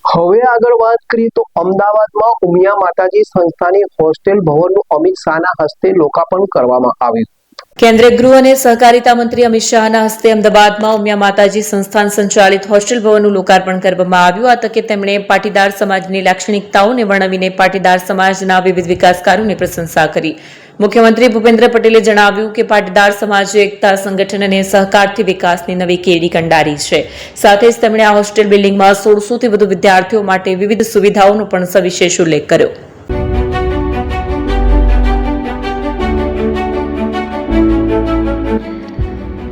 હવે આગળ વાત કરીએ તો અમદાવાદમાં ઉમિયા માતાજી સંસ્થાની હોસ્ટેલ ભવનનું અમિત શાહના હસ્તે લોકાર્પણ કરવામાં આવ્યું। કેન્દ્રીય ગૃહ અને સહકારિતા મંત્રી અમિત શાહના હસ્તે અમદાવાદમાં ઉમિયા માતાજી સંસ્થાન સંચાલિત હોસ્ટેલ ભવનનું લોકાર્પણ કરવામાં આવ્યું। આ તકે તેમણે પાટીદાર સમાજની લાક્ષણિકતાઓને વર્ણવીને પાટીદાર સમાજના વિવિધ વિકાસ કાર્યોની પ્રશંસા કરી। મુખ્યમંત્રી ભૂપેન્દ્ર પટેલે જણાવ્યું કે પાટીદાર સમાજે એકતા, સંગઠન અને સહકારથી વિકાસની નવી કેડી કંડારી છે। સાથે જ તેમણે આ હોસ્ટેલ બિલ્ડિંગમાં 1600થી વધુ વિદ્યાર્થીઓ માટે વિવિધ સુવિધાઓનો પણ સવિશેષ ઉલ્લેખ કર્યો।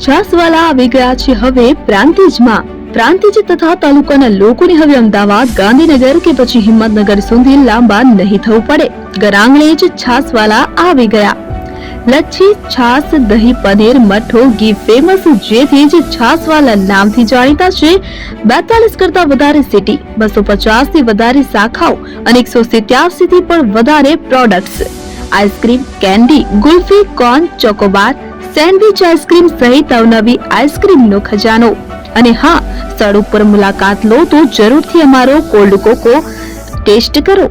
છાસવાલા આવી ગયા છે હવે પ્રાંતિજમાં। પ્રાંતિજ તથા તાલુકાના લોકોને હવે અમદાવાદ, ગાંધીનગર કે પછી હિંમતનગર સુધી લાંબા નહીં થવું પડે। ઘરાંગણે જ છાસવાલા આવી ગયા। લચ્છી, છાસ, દહીં, પનીર, મઠ્ઠો, ઘી ફેમસ, જેથી જ છાસવાલા નામથી જાણીતા છે। 42 કરતા વધારે સિટી, 250 થી વધારે શાખાઓ અને 187 થી પણ વધારે products. Ice cream, candy, kulfi, corn, Chocobar, sandwich ice cream સહિત અવનવી આઈસ્ક્રીમનો ખજાનો। અને હા, સ્થળ ઉપર મુલાકાત લો તો જરૂરથી અમારો કોલ્ડ કોકો ટેસ્ટ કરો।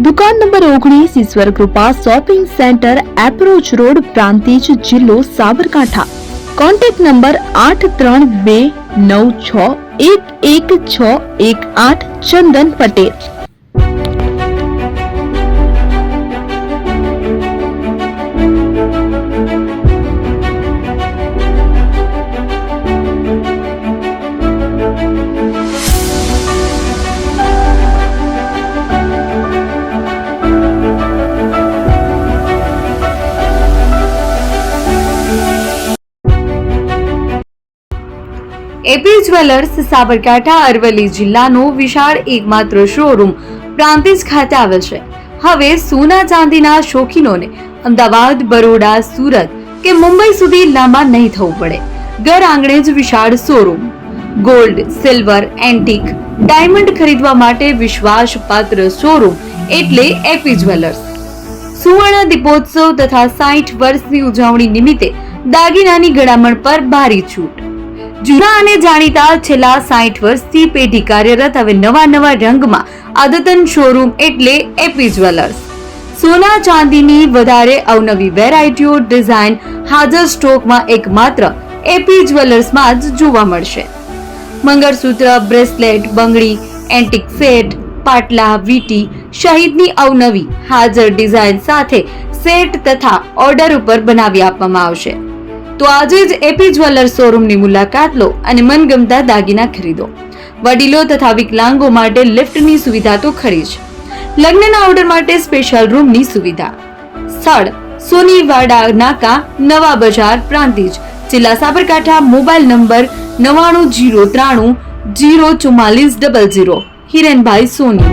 દુકાન number 19, Ishwar Krupa shopping centre, approach road, Prantij, જિલ્લો Sabarkantha. Contact number 8329611618 Chandan Patel. AP jewellers Sabarkantha Aravalli જિલ્લાનો વિશાળ એકમાત્ર શોરૂમ પ્રાંતિજ ખાતે આવેલ છે। હવે સોના ચાંદીના શોખીનોને અમદાવાદ, બરોડા, સુરત કે મુંબઈ સુધી લાંબા નહીં થવું પડે। ઘર આંગણે જ વિશાળ showroom. Gold, silver, antique, diamond ખરીદવા માટે વિશ્વાસપાત્ર શોરૂમ એટલે એપી જ્વેલર્સ। સુવર્ણ દીપોત્સવ તથા 60 વર્ષની ઉજવણી નિમિત્તે દાગીનાની ગળામણ પર ભારી છૂટ। જૂના અને જાણીતા છેલ્લા 60 વર્ષથી પેઢી કાર્યરત હવે નવા રંગમાં અદ્યતન શોરૂમ એટલે એપી જ્વેલર્સ। સોના ચાંદીની વધારે અવનવી વેરાયટીઓ, ડિઝાઇન હાજર સ્ટોકમાં એકમાત્ર એપી જ્વેલર્સમાં જ જોવા મળશે। મંગળસૂત્ર, બ્રેસલેટ, બંગડી, એન્ટિક સેટ, પાટલા, વીટી સહિતની અવનવી હાજર ડિઝાઇન સાથે સેટ તથા ઓર્ડર ઉપર બનાવી આપવામાં આવશે। તો આજે જ એપી જ્વેલર્સ શોરૂમની મુલાકાત લો અને મનગમતા દાગીના ખરીદો। વડીલો તથા વિકલાંગો માટે લિફ્ટની સુવિધા તો ખરી જ, લગ્નના ઓર્ડર માટે સ્પેશિયલ રૂમની સુવિધા। સ્થળ સોનીવાડા નાકા, નવા બજાર, પ્રાંતિજ, જિલ્લા સાબરકાંઠા। Mobile number 9903004400। હિરેનભાઈ સોની।